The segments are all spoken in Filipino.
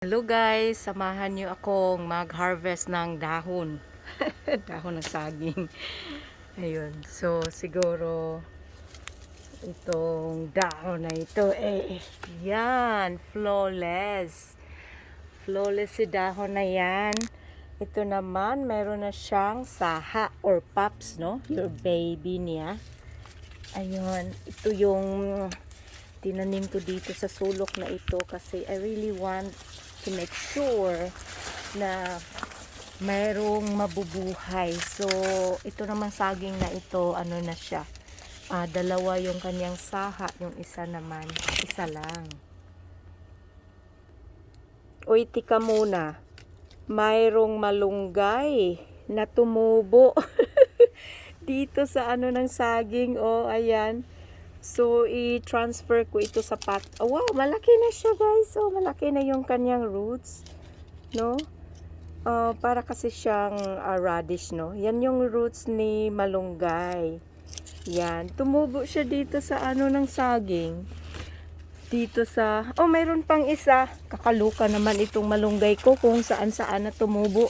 Hello guys, samahan niyo akong mag-harvest ng dahon. Dahon ng saging. Ayun. So siguro itong dahon na ito yan, flawless. Flawless si dahon na yan. Ito naman meron na siyang saha or pups, no? Your baby niya. Ayun, ito yung tinanim ko dito sa sulok na ito kasi I really want to make sure na mayroong mabubuhay. So, ito naman saging na ito, ano na siya, dalawa yung kanyang saha, yung isa naman, isa lang. Uy, tika muna, mayroong malunggay na tumubo dito sa ano ng saging, ayan. So, i-transfer ko ito sa pot. Oh, wow, malaki na siya, guys. So, malaki na yung kanyang roots. No? Para kasi siyang radish, no? Yan yung roots ni malunggay. Yan. Tumubo siya dito sa ano ng saging. Dito sa... Oh, mayroon pang isa. Kakaluka naman itong malunggay ko kung saan-saan na tumubo.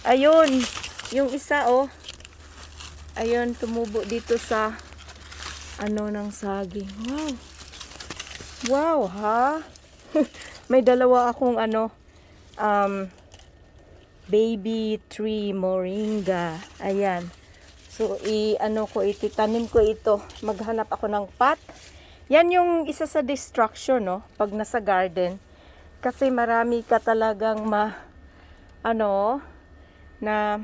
Ayun. Yung isa, ayun, tumubo dito sa... ano ng saging. Wow. Wow, ha? May dalawa akong baby tree moringa. Ayan. So, ititanim ko ito. Maghanap ako ng pot. Yan yung isa sa distraction, no? Pag nasa garden. Kasi marami ka talagang na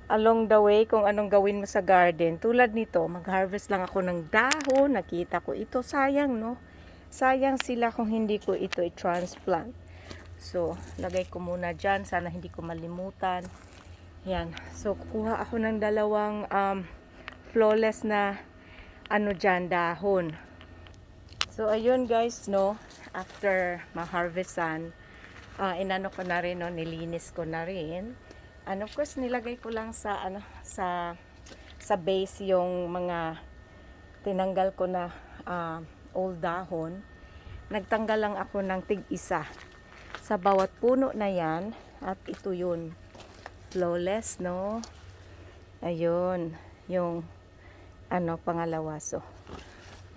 along the way kung anong gawin mo sa garden. Tulad nito, mag-harvest lang ako ng dahon. Nakita ko ito. Sayang, no? Sayang sila kung hindi ko ito i-transplant. So, lagay ko muna dyan. Sana hindi ko malimutan. Yan. So, kukuha ako ng dalawang flawless na dyan, dahon. So, ayun guys, no? After ma-harvestan, inano ko na rin, no? Nilinis ko na rin. And of course, nilagay ko lang sa base yung mga tinanggal ko na old dahon. Nagtanggal lang ako ng tig-isa sa bawat puno na yan. At ito yun. Flawless, no? Ayun. Yung pangalawa. So,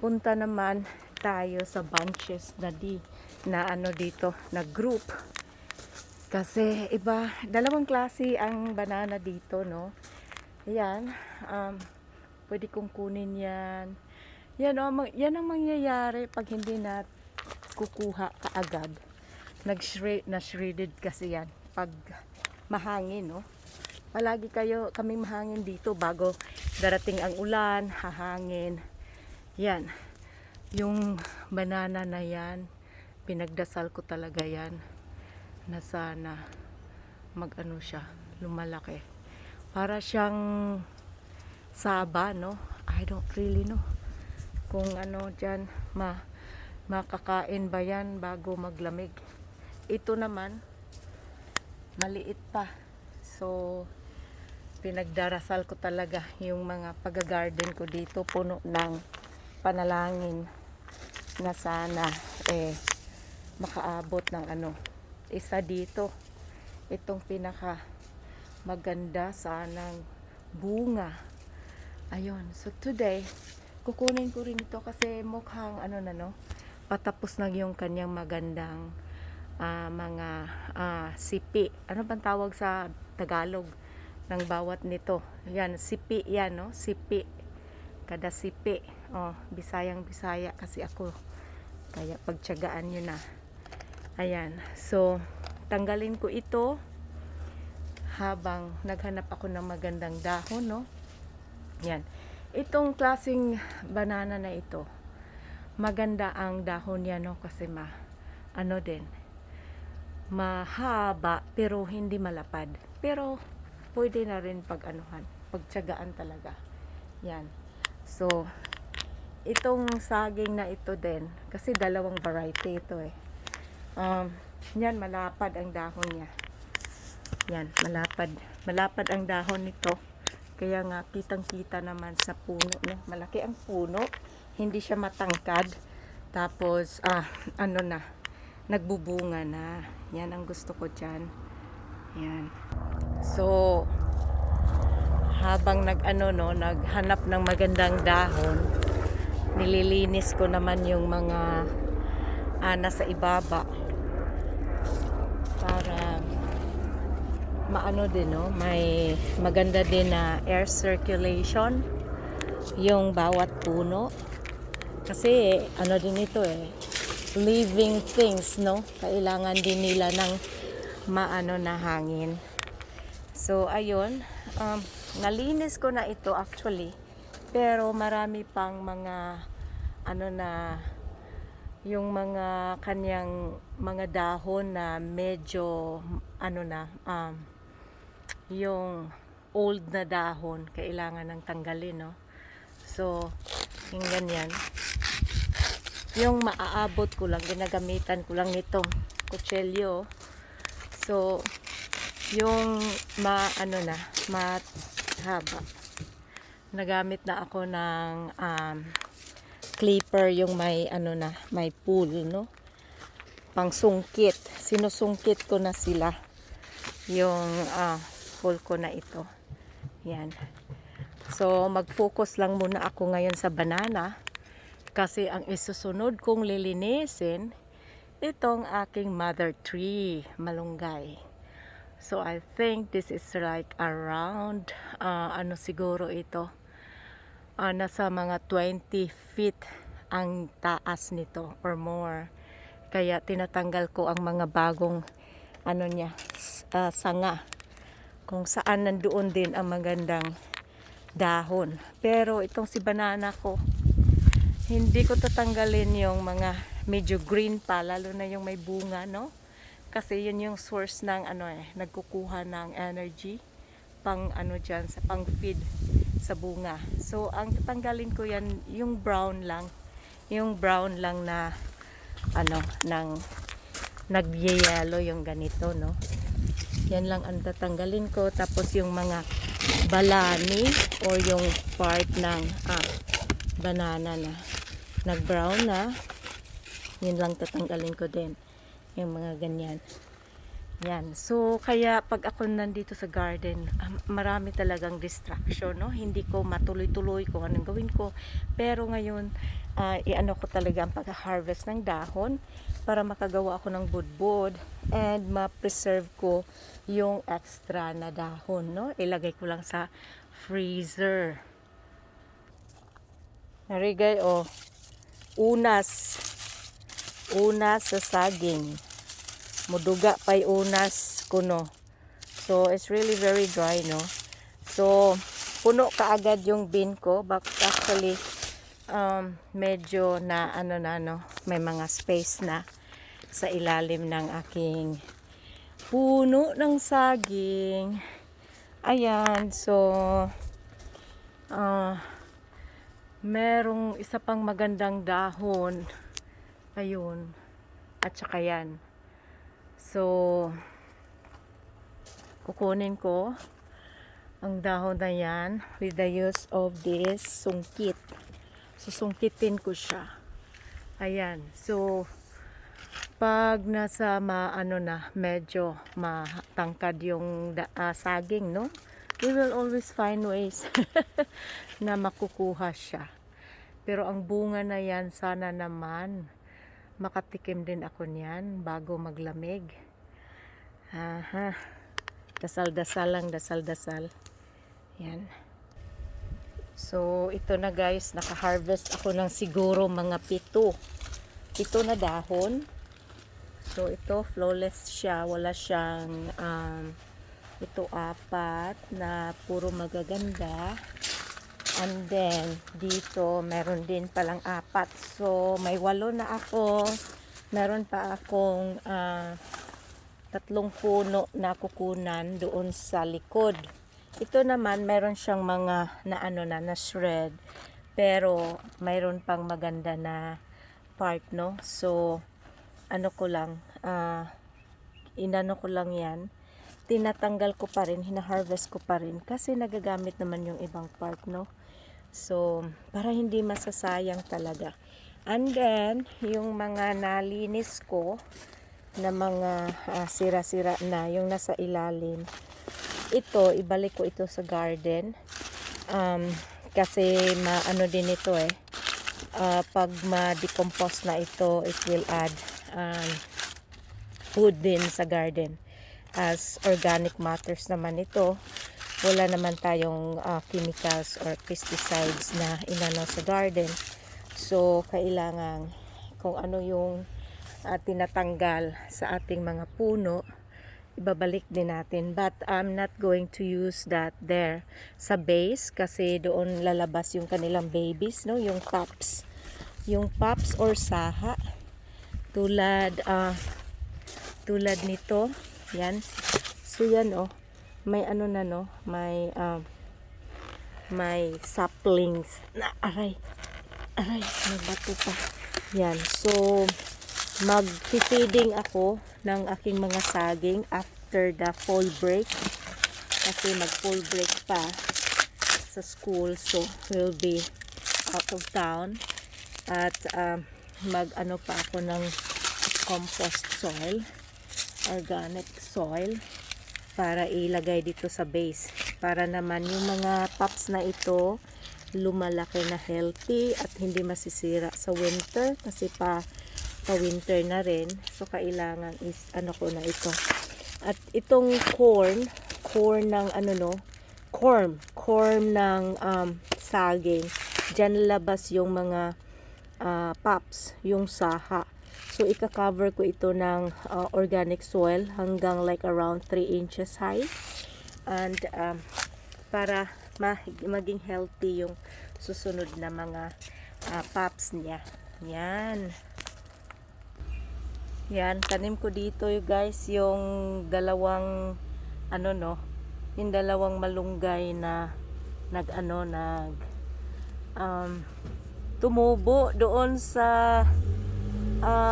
punta naman tayo sa bunches na dito, na group. Kasi iba, dalawang klase ang banana dito, no? Ayan, pwede kong kunin yan. Yan, yan ang mangyayari pag hindi na kukuha kaagad. Na-shredded kasi yan pag mahangin, no? Palagi kami mahangin dito bago darating ang ulan, hahangin. Yan, yung banana na yan, pinagdasal ko talaga yan na sana siya, lumalaki. Para siyang saba, no? I don't really know kung dyan makakain ba yan bago maglamig. Ito naman maliit pa. So, pinagdarasal ko talaga yung mga pag-garden ko dito, puno ng panalangin na sana makaabot ng isa dito, itong pinaka maganda sanang bunga. Ayun, so today kukunin ko rin ito kasi mukhang patapos na yung kanyang magandang mga sipi. Ano bang tawag sa Tagalog ng bawat nito? Yan, sipi yan, no? Sipi. Kada sipi. Bisayang Bisaya kasi ako. Kaya pagtiyagaan nyo na. Ayan, so tanggalin ko ito habang naghanap ako ng magandang dahon, no? Yan. Itong klaseng banana na ito, maganda ang dahon niya, no? Kasi mahaba pero hindi malapad. Pero pwede na rin pagtiyagaan talaga. Yan. So, itong saging na ito din, kasi dalawang variety ito yan, malapad ang dahon niya. Yan, malapad ang dahon nito. Kaya nga kitang-kita naman sa puno, no? Malaki ang puno, hindi siya matangkad. Tapos nagbubunga na. Yan ang gusto ko dyan. Yan. So, habang naghanap ng magandang dahon, nililinis ko naman yung mga nasa ibaba para maano din, no? May maganda din na air circulation yung bawat puno. Kasi ano din ito living things, no? Kailangan din nila ng na hangin. So ayun, nalinis ko na ito actually. Pero marami pang mga yung mga kanyang mga dahon na medyo yung old na dahon kailangan ng tanggalin, no? So yung ganyan, yung maaabot ko lang, ginagamitan ko lang nitong kutsilyo. So yung mahaba, nagamit na ako ng clipper, yung may may pool, no? Pang sungkit, sinusungkit ko na sila yung pool ko na ito. Yan. So mag-focus lang muna ako ngayon sa banana kasi ang isusunod kong lilinisin itong aking mother tree, malunggay. So I think this is like around siguro ito nasa mga 20 feet ang taas nito or more. Kaya tinatanggal ko ang mga bagong sanga kung saan nandoon din ang magandang dahon. Pero itong si banana ko, hindi ko tatanggalin yung mga medyo green pa, lalo na yung may bunga, no? Kasi yun yung source ng nagkukuha ng energy pang dyan, sa pang feed sa bunga. So ang tatanggalin ko yan yung brown lang na ng nagyayelo, yung ganito, no? Yan lang ang tatanggalin ko. Tapos yung mga balani or yung part ng banana na nag brown na, yun lang tatanggalin ko din, yung mga ganyan. Yan. So kaya pag ako nandito sa garden, marami talagang distraction, no? Hindi ko matuloy-tuloy kung anong gawin ko. Pero ngayon, ko talaga ang pag-harvest ng dahon para makagawa ako ng budbud and ma-preserve ko yung extra na dahon, no? Ilagay ko lang sa freezer. Narigay, unas sa saging. Muduga pa'y unas kuno. So it's really very dry, no? So puno kaagad yung bin ko, but actually medyo na may mga space na sa ilalim ng aking puno ng saging. Ayan, so merong isa pang magandang dahon, ayun, at saka yan. So kukunin ko ang dahon na yan with the use of this sungkit. Susungkitin ko siya. Ayan. So pag nasa medyo matangkad yung saging, no? We will always find ways na makukuha siya. Pero ang bunga na yan, sana naman makatikim din ako niyan bago maglamig. Dasal-dasal lang, dasal-dasal. Yan. So ito na guys, naka-harvest ako ng siguro mga 7 na dahon. So ito flawless siya, wala siyang ito 4 na puro magaganda. And then dito meron din palang 4. So may 8 na ako. Meron pa akong 3 puno na kukunan doon sa likod. Ito naman meron siyang mga na shred, pero mayroon pang maganda na part, no? So inano ko lang yan, tinatanggal ko pa rin, hina-harvest ko pa rin kasi nagagamit naman yung ibang part, no? So para hindi masasayang talaga. And then yung mga nalinis ko, na mga sira-sira na yung nasa ilalim. Ito, ibalik ko ito sa garden. Kasi maano din ito pag ma-decompose na ito, it will add food din sa garden. As organic matters naman ito, wala naman tayong chemicals or pesticides na inano sa garden. So, kailangan kung ano yung tinatanggal sa ating mga puno, ibabalik din natin. But I'm not going to use that there sa base kasi doon lalabas yung kanilang babies, no? Yung pups. Yung pups or saha. Tulad nito. Yan. So yan may ano na may saplings na aray, may bato pa. Yan. So mag-feeding ako ng aking mga saging after the fall break kasi mag-fall break pa sa school, so we'll be out of town at mag-ano pa ako ng compost soil, organic soil para ilagay dito sa base para naman yung mga pups na ito lumalaki na healthy at hindi masisira sa winter kasi pa winter na rin. So kailangan is ano ko na ito. At itong corn ng corn ng saging. Diyan labas yung mga pups, yung saha. So ika-cover ko ito ng organic soil hanggang like around 3 inches high. And para maging healthy yung susunod na mga pups niya. Yan. Yan, tanim ko dito guys yung dalawang yung dalawang malunggay na tumubo doon sa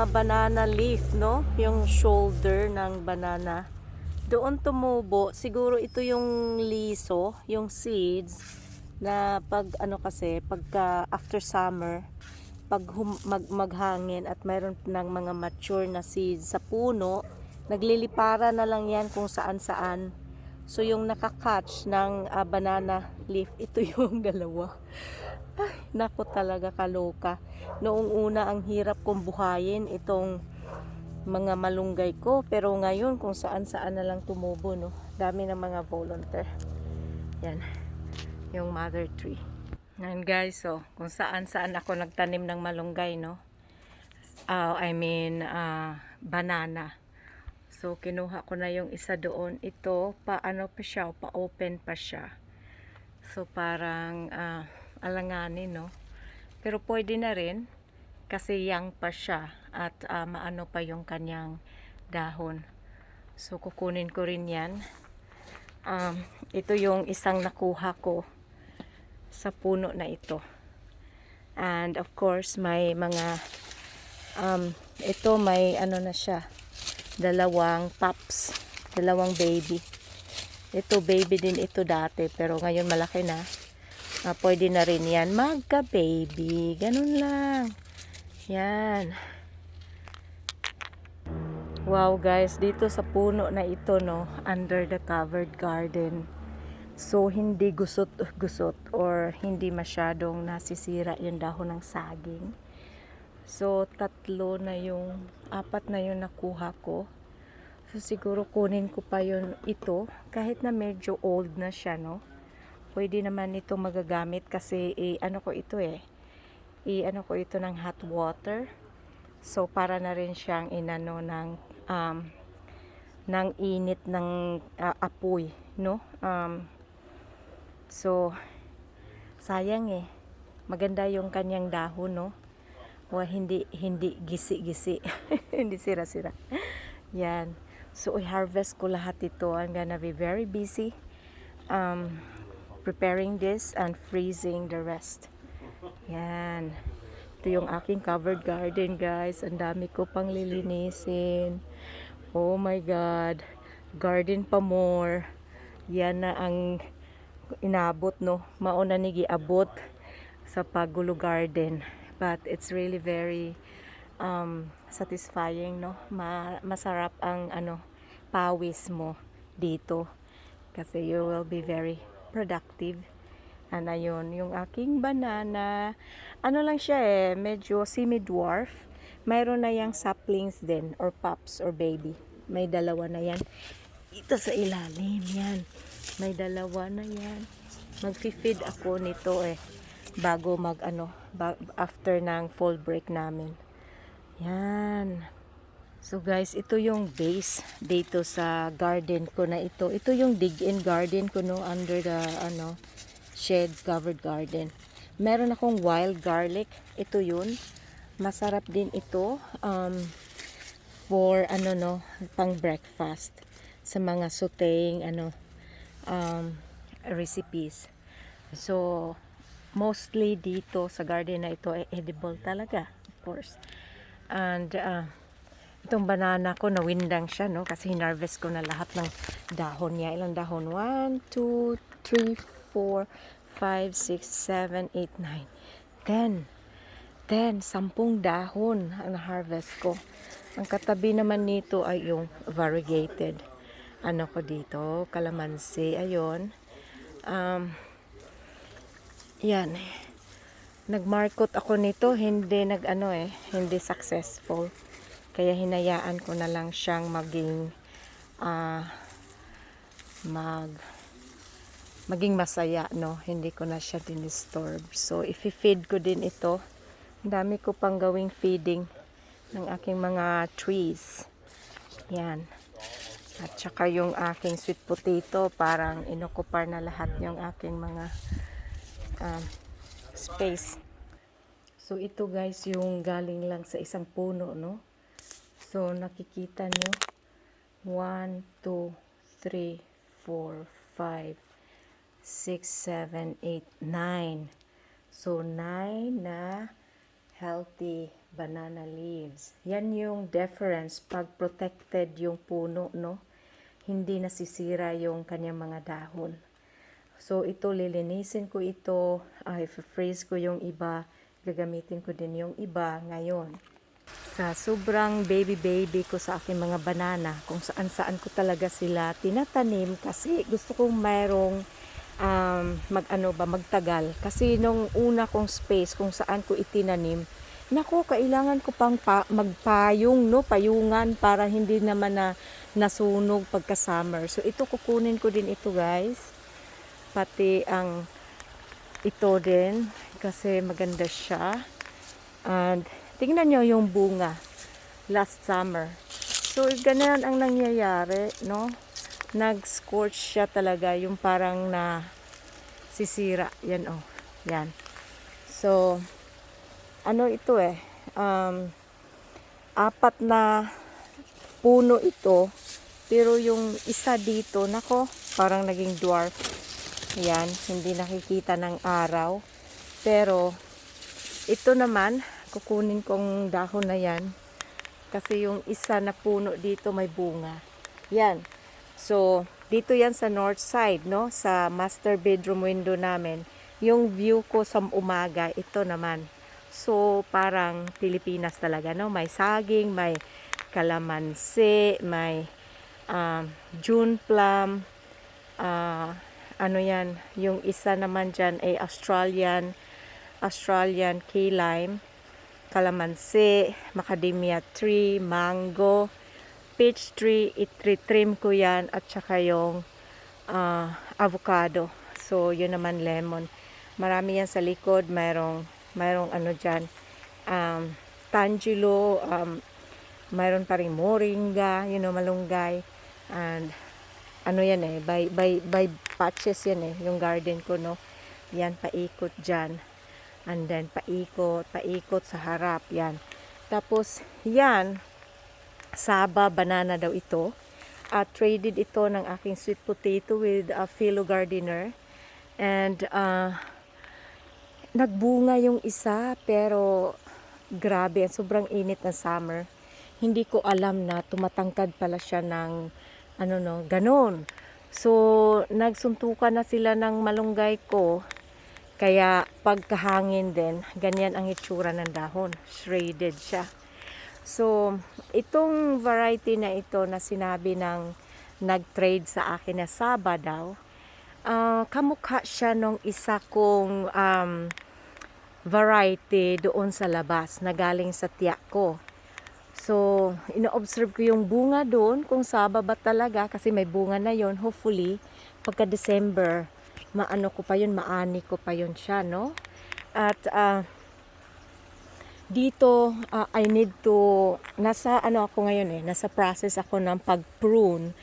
banana leaf, no? Yung shoulder ng banana. Doon tumubo, siguro ito yung liso, yung seeds na kasi pagka after summer pag maghangin at mayroon ng mga mature na seeds sa puno, naglilipara na lang yan kung saan-saan. So yung nakakatch ng banana leaf, ito yung dalawa. Ay, naku talaga kaloka. Noong una ang hirap kong buhayin itong mga malunggay ko, pero ngayon kung saan-saan na lang tumubo, no. Dami ng mga volunteer. Yan. Yung mother tree. Yan guys, so kung saan ako nagtanim ng malunggay, no? Banana. So kinuha ko na yung isa doon. Ito, pa open pa siya. So parang alanganin, no? Pero pwede na rin kasi young pa siya at maano pa yung kanyang dahon. So kukunin ko rin yan. Ito yung isang nakuha ko sa puno na ito. And of course, may mga ito may na siya. Dalawang pups, dalawang baby. Ito baby din ito dati, pero ngayon malaki na. Pwede na rin yan magka-baby. Ganun lang. Yan. Wow guys, dito sa puno na ito, no, under the covered garden. So, hindi gusot or hindi masyadong nasisira yung dahon ng saging. So, 4 na yung 4 na yung nakuha ko. So, siguro kunin ko pa ito. Kahit na medyo old na siya, no. Pwede naman ito magagamit kasi ko ito ko ito ng hot water. So, para na rin siyang inano ng init ng apoy, no. So, sayang maganda yung kanyang dahon, no. Hindi gisi-gisi. Hindi sira-sira. Yan. So, i-harvest ko lahat ito. I'm gonna be very busy preparing this and freezing the rest. Yan. Ito yung aking covered garden, guys. Ang dami ko pang lilinisin. Oh my God. Garden pa more. Yan na ang inabot, no. Mauna ni giabot sa Pagulo Garden. But it's really very satisfying, no? Masarap ang pawis mo dito kasi you will be very productive. And ayun, yung aking banana, ano lang siya medyo semi-dwarf. Mayroon na yang saplings din, or pups, or baby. May dalawa na yan. Ito sa ilalim, yan. May dalawa na yan. Mag-feed ako nito bago after ng fall break namin. Yan. So guys, ito yung base dito sa garden ko na ito. Ito yung dig-in garden ko, no, under the shed covered garden. Meron akong wild garlic. Ito yun. Masarap din ito for pang breakfast sa mga sauteing recipes. So mostly dito sa garden na ito edible talaga, of course. And itong banana ko, nawindang siya, no? Kasi hinarvest ko na lahat ng dahon niya. Ilang dahon? 1, 2, 3, 4, 5, 6, 7, 8, 9, 10. 10 dahon ang na-harvest ko. Ang katabi naman nito ay yung variegated. Ko dito, calamansi. Ayun. Yan. Nagmarkot ako nito, hindi hindi successful. Kaya hinayaan ko na lang siyang maging masaya, no? Hindi ko na siya dinisturb. So, i-feed ko din ito. Ang dami ko pang gawing feeding ng aking mga trees. Yan. At saka yung aking sweet potato, parang inokupar na lahat yung aking mga space. So, ito guys, yung galing lang sa isang puno, no? So, nakikita nyo, 1, 2, 3, 4, 5, 6, 7, 8, 9. So, 9 na healthy banana leaves. Yan yung difference pag protected yung puno, no? Hindi nasisira yung kanyang mga dahon. So, ito, lilinisin ko ito. I-freeze ko yung iba. Gagamitin ko din yung iba ngayon. Sa sobrang baby ko sa aking mga banana, kung saan ko talaga sila tinatanim kasi gusto kong mayroong magtagal. Kasi nung una kong space kung saan ko itinanim, nako, kailangan ko pang magpayong, no, payungan para hindi naman nasunog pagka summer. So ito, kukunin ko din ito guys. Pati ang ito din kasi maganda siya. And tingnan nyo yung bunga last summer. So, ganyan ang nangyayari, no? Nag-scorch siya talaga, yung parang na sisira. Yan, oh. Yan. So, ito 4 na puno ito. Pero yung isa dito, nako, parang naging dwarf. Yan, hindi nakikita ng araw. Pero, ito naman, kukunin kong dahon na yan kasi yung isa na puno dito may bunga. Yan. So, dito yan sa north side, no? Sa master bedroom window namin. Yung view ko sa umaga, ito naman. So, parang Pilipinas talaga, no? May saging, may kalamansi, may June plum, yan, yung isa naman dyan ay Australian key lime, kalamansi, macadamia tree, mango, peach tree, itri-trim ko yan, at saka yung avocado. So, yun naman lemon. Marami yan sa likod, mayroong dyan, tangelo, mayroon pa rin moringa, malunggay, and yan by patches yan yung garden ko, no? Yan, paikot dyan. And then, paikot sa harap. Yan. Tapos, yan, Saba banana daw ito. Traded ito ng aking sweet potato with a fellow gardener. And, nagbunga yung isa, pero, grabe, sobrang init ng summer. Hindi ko alam na tumatangkad pala siya ng, ganon. So, nagsuntukan na sila ng malunggay ko. Kaya pagkahangin din, ganyan ang itsura ng dahon. Shredded siya. So, itong variety na ito na sinabi ng nag-trade sa akin na Saba daw, kamukha siya nung isa kong variety doon sa labas na galing sa tiyak ko. So, ino-observe ko yung bunga doon kung Saba ba talaga kasi may bunga na yon. Hopefully, pagka December, maano ko pa yun, maani ko pa yun siya, no? At dito, I need to, nasa ano ako ngayon nasa process ako ng pag-prune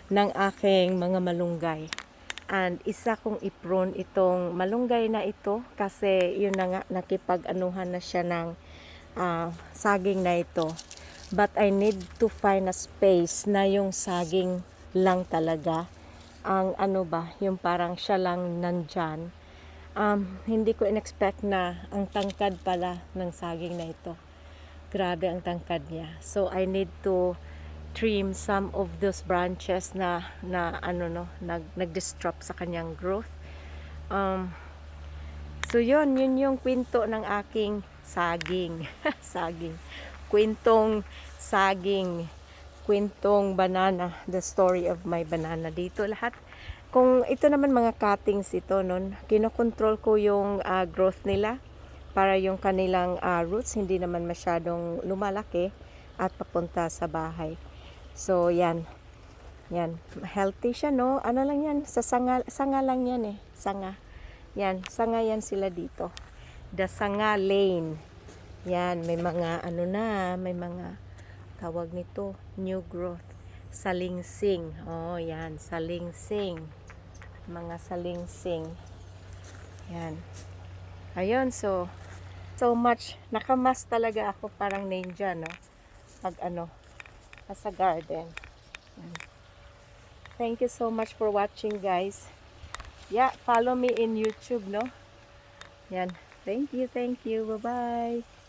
ng aking mga malunggay. And isa kong i-prune itong malunggay na ito kasi yun na nga, nakipag-anuhan na siya ng saging na ito. But I need to find a space na yung saging lang talaga. Ang ano ba, yung parang siya lang nandyan. Hindi ko in-expect na ang tangkad pala ng saging na ito. Grabe ang tangkad niya. So I need to trim some of those branches na nag-disrupt sa kanyang growth. So yun yung kwento ng aking saging. Saging. Kwentong saging. Kwentong banana. The story of my banana. Dito lahat. Kung ito naman mga cuttings ito nun, kinokontrol ko yung growth nila para yung kanilang roots hindi naman masyadong lumalaki at papunta sa bahay. So yan. Yan, healthy siya, no? Ano lang yan, sa sanga lang yan sanga. Yan, sanga yan sila dito. The Sanga Lane. Yan, may mga may mga tawag nito, new growth. Salingsing. Oh, yan, salingsing. Mga salingsing. Yan. Ayun, so much. Nakamas talaga ako parang ninja, no? Pag sa garden. Yan. Thank you so much for watching, guys. Yeah, follow me in YouTube, no? Yan. Thank you. Bye-bye.